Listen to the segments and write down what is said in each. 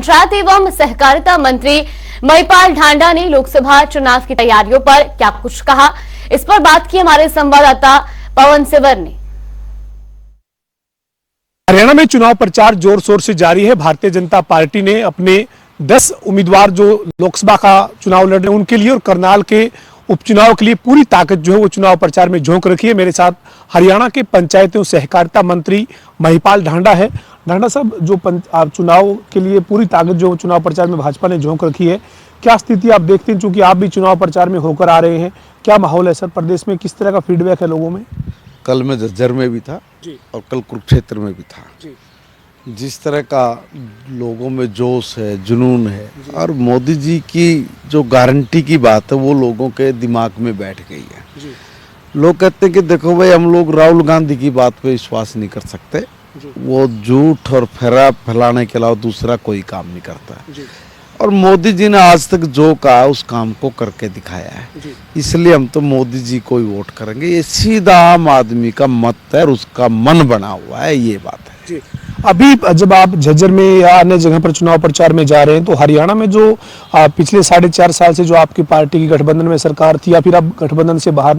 पंचायत एवं सहकारिता मंत्री महिपाल ढांडा ने लोकसभा चुनाव की तैयारियों पर क्या कुछ कहा, इस पर बात की हमारे संवाददाता पवन सिवर ने। हरियाणा में चुनाव प्रचार जोर शोर से जारी है। भारतीय जनता पार्टी ने अपने 10 उम्मीदवार जो लोकसभा का चुनाव लड़ रहे हैं उनके लिए और करनाल के उपचुनाव के लिए पूरी ताकत जो है वो चुनाव प्रचार में झोंक रखी है। मेरे साथ हरियाणा के पंचायत एवं सहकारिता मंत्री महिपाल ढांडा है। ढांडा साहब, जो चुनाव के लिए पूरी ताकत जो चुनाव प्रचार में भाजपा ने झोंक रखी है, क्या स्थिति आप देखते हैं, चूंकि आप भी चुनाव प्रचार में होकर आ रहे हैं, क्या माहौल है सर प्रदेश में, किस तरह का फीडबैक है लोगों में? कल मैं झज्जर में भी था और कल कुरुक्षेत्र में भी था। जिस तरह का लोगों में जोश है, जुनून है और मोदी जी की जो गारंटी की बात है वो लोगों के दिमाग में बैठ गई है। लोग कहते हैं कि देखो भाई, हम लोग राहुल गांधी की बात पे विश्वास नहीं कर सकते, वो झूठ और फैलाने के अलावा दूसरा कोई काम नहीं करता है। और मोदी जी ने आज तक जो कहा उस काम को करके दिखाया है, इसलिए हम तो मोदी जी को ही वोट करेंगे। ये सीधा आम आदमी का मत है और उसका मन बना हुआ है, ये बात है। अभी जब आप झज्जर में या अन्य जगह पर चुनाव प्रचार में जा रहे हैं तो हरियाणा में जो पिछले 4.5 साल से जो आपकी पार्टी की गठबंधन में सरकार थी या फिर अब गठबंधन से बाहर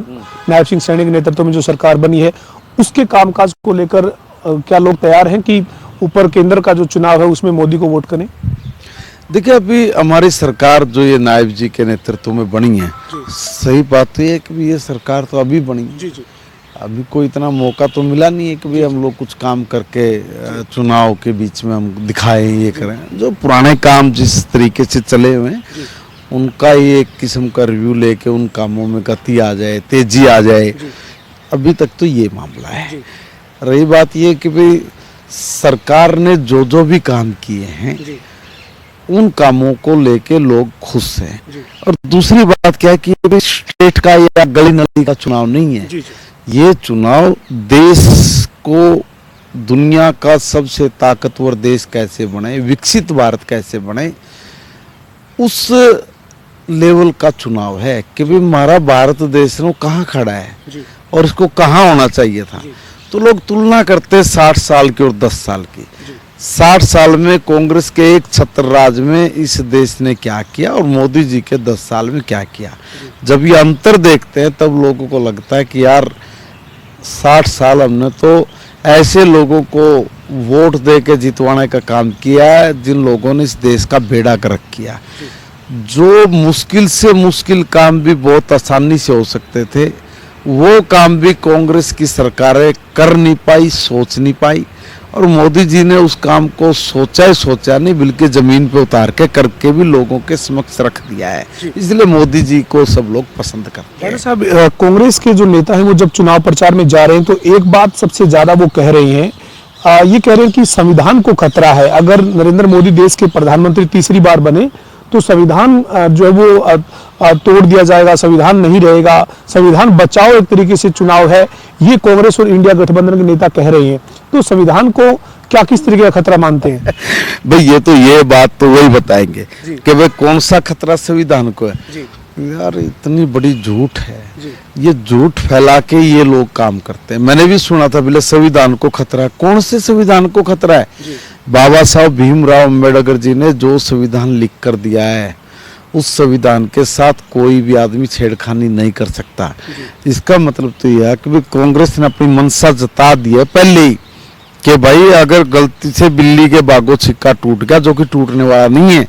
नायब सिंह सैनी के नेतृत्व में जो सरकार बनी है, उसके कामकाज को लेकर क्या लोग तैयार हैं कि ऊपर केंद्र का जो चुनाव है उसमें मोदी को वोट करें? देखिए, अभी हमारी सरकार जो ये नायब जी के नेतृत्व में बनी है, सही बात तो ये है कि ये सरकार तो अभी बनी है। अभी कोई इतना मौका तो मिला नहीं है कि भी हम लोग कुछ काम करके चुनाव के बीच में हम दिखाएं, ये करें। जो पुराने काम जिस तरीके से चले हुए हैं उनका ही एक किस्म का रिव्यू लेके उन कामों में गति आ जाए, तेजी आ जाए। अभी तक तो ये मामला है। रही बात ये कि भाई सरकार ने जो जो भी काम किए हैं उन कामों को लेके लोग खुश हैं। और दूसरी बात क्या है कि स्टेट का या गली नली का चुनाव नहीं है, ये चुनाव देश को दुनिया का सबसे ताकतवर देश कैसे बने, विकसित भारत कैसे बने, उस लेवल का चुनाव है कि भाई हमारा भारत देश में कहाँ खड़ा है और इसको कहाँ होना चाहिए था। तो लोग तुलना करते हैं 60 साल की और 10 साल की। 60 साल में कांग्रेस के एक छत्र राज में इस देश ने क्या किया और मोदी जी के 10 साल में क्या किया। जब ये अंतर देखते हैं तब लोगों को लगता है कि यार 60 साल हमने तो ऐसे लोगों को वोट दे के जितवाने का काम किया है जिन लोगों ने इस देश का बेड़ा गर्क किया। जो मुश्किल से मुश्किल काम भी बहुत आसानी से हो सकते थे, वो काम भी कांग्रेस की सरकारें कर नहीं पाई, सोच नहीं पाई। और मोदी जी ने उस काम को सोचा नहीं, बल्कि जमीन पे उतार के करके भी लोगों के समक्ष रख दिया है। इसलिए मोदी जी को सब लोग पसंद करते हैं। साहब, कांग्रेस के जो नेता हैं वो जब चुनाव प्रचार में जा रहे हैं तो एक बात सबसे ज्यादा वो कह रही हैं, ये कह रहे हैं कि संविधान को खतरा है। अगर नरेंद्र मोदी देश के प्रधानमंत्री तीसरी बार बने तो संविधान जो है वो तोड़ दिया जाएगा, संविधान नहीं रहेगा, संविधान बचाओ एक तरीके से चुनाव है, ये कांग्रेस और इंडिया गठबंधन के नेता कह रहे हैं। तो संविधान को क्या किस तरीके का खतरा मानते हैं? भाई ये बात तो वही बताएंगे कि भाई कौन सा खतरा संविधान को है। यार इतनी बड़ी झूठ है, ये झूठ फैला के ये लोग काम करते हैं। मैंने भी सुना था बोले संविधान को खतरा है। कौन से संविधान को खतरा है? बाबा साहब भीमराव अम्बेडकर जी ने जो संविधान लिख कर दिया है उस संविधान के साथ कोई भी आदमी छेड़खानी नहीं कर सकता। इसका मतलब तो यह है कि कांग्रेस ने अपनी मंशा जता दी है पहले ही कि भाई अगर गलती से बिल्ली के बागों सिक्का टूट गया, जो कि टूटने वाला नहीं है,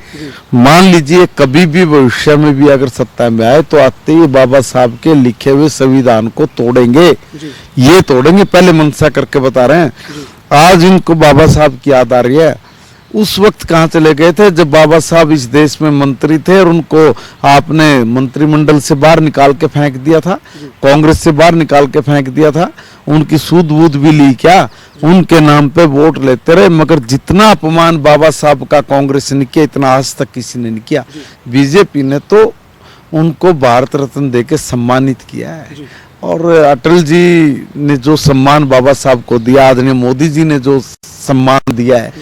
मान लीजिए कभी भी भविष्य में भी अगर सत्ता में आए तो आते ही बाबा साहब के लिखे हुए संविधान को तोड़ेंगे। ये तोड़ेंगे, पहले मंशा करके बता रहे हैं। आज इनको बाबा साहब की याद आ रही है। उस वक्त कहाँ चले गए थे जब बाबा साहब इस देश में मंत्री थे और उनको आपने मंत्रिमंडल से बाहर निकाल के फेंक दिया था, कांग्रेस से बाहर निकाल के फेंक दिया था। उनकी सूद वूद भी ली क्या, उनके नाम पे वोट लेते रहे, मगर जितना अपमान बाबा साहब का कांग्रेस ने किया इतना आज तक किसी ने नहीं किया। बीजेपी ने तो उनको भारत रत्न देके सम्मानित किया है। और अटल जी ने जो सम्मान बाबा साहब को दिया, आदरणीय मोदी जी ने जो सम्मान दिया है,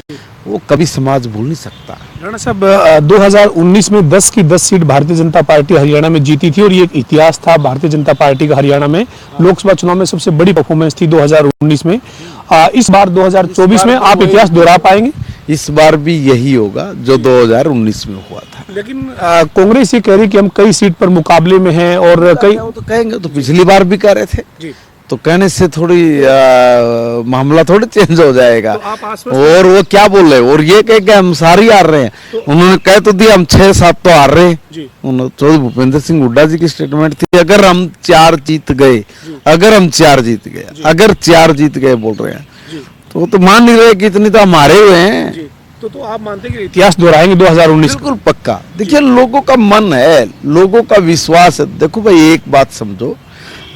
वो कभी समाज भूल नहीं सकता। राणा साहब, 2019 में 10 की 10 सीट भारतीय जनता पार्टी हरियाणा में जीती थी और ये एक इतिहास था भारतीय जनता पार्टी का हरियाणा में। लोकसभा चुनाव में सबसे बड़ी परफॉर्मेंस थी 2019 में। इस बार 2024 में आप इतिहास दोहरा पाएंगे? इस बार भी यही होगा जो 2019 में हुआ था। लेकिन कांग्रेस ये कह रही कि हम कई सीट पर मुकाबले में हैं और कई वो तो कहेंगे, तो पिछली बार भी कह रहे थे जी। तो कहने से थोड़ी मामला थोड़ी चेंज हो जाएगा। तो आप आश्वस्त और वो क्या बोल रहे हैं और ये कह के हम सारी हार रहे हैं। उन्होंने कह तो दिया हम 6-7 तो हार रहे हैं। चौधरी भूपेंद्र सिंह हुड्डा जी की स्टेटमेंट थी अगर हम 4 जीत गए, अगर हम 4 जीत गए, अगर 4 जीत गए बोल रहे हैं, तो वो तो मान नहीं रहे कि इतनी तो हम हारे हुए हैं। तो आप मानते हैं कि इतिहास दोहराएंगे 2019? बिल्कुल पक्का। देखिए लोगों का मन है, लोगों का विश्वास है। देखो भाई एक बात समझो,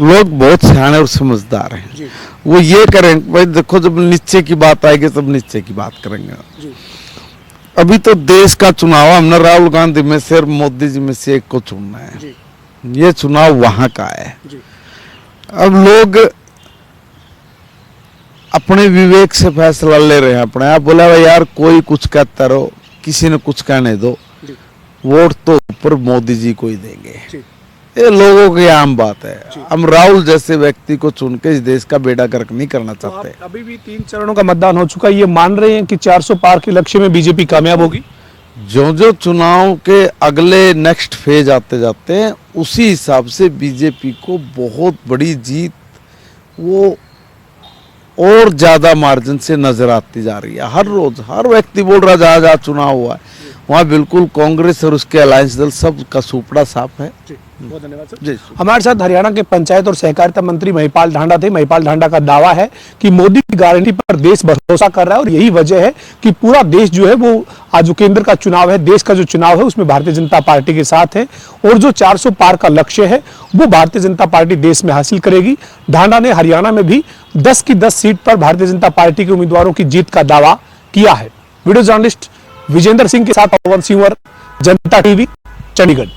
लोग बहुत सियाने और समझदार हैं। वो ये करें भाई, देखो जब नीचे की बात आएगी तब नीचे की बात करेंगे। अभी तो देश का चुनाव हमने राहुल गांधी में से और मोदी जी में से एक को चुनना है। ये चुनाव वहां का है। अब लोग अपने विवेक से फैसला ले रहे हैं अपने आप। बोला भाई यार कोई कुछ कहता रहो, किसी ने कुछ कहने दो, वोट तो ऊपर मोदी जी को ही देंगे। ये लोगों की आम बात है। हम राहुल जैसे व्यक्ति को चुन के इस देश का बेड़ा गर्क नहीं करना चाहते। तो अभी भी 3 चरणों का मतदान हो चुका है, ये मान रहे हैं कि 400 पार के लक्ष्य में बीजेपी कामयाब होगी? जो जो चुनाव के अगले नेक्स्ट फेज आते जाते हैं उसी हिसाब से बीजेपी को बहुत बड़ी जीत वो और ज्यादा मार्जिन से नजर आती जा रही है। हर रोज हर व्यक्ति बोल रहा जहाँ जहाँ चुनाव हुआ है वहाँ बिल्कुल कांग्रेस और उसके अलायंस दल सब का सुपड़ा साफ है। बहुत धन्यवाद सर। जी। हमारे साथ हरियाणा के पंचायत और सहकारिता मंत्री महिपाल ढांडा थे। महिपाल ढांडा का दावा है कि मोदी की गारंटी पर देश भरोसा कर रहा है और यही वजह है कि पूरा देश जो है वो आज जो केंद्र का चुनाव है, देश का जो चुनाव है उसमें भारतीय जनता पार्टी के साथ है और जो 400 पार का लक्ष्य है वो भारतीय जनता पार्टी देश में हासिल करेगी। ढांडा ने हरियाणा में भी 10 की 10 सीट पर भारतीय जनता पार्टी के उम्मीदवारों की जीत का दावा किया है। वीडियो जर्नलिस्ट विजेंद्र सिंह के साथ पवन सिंह, जनता टीवी, चंडीगढ़।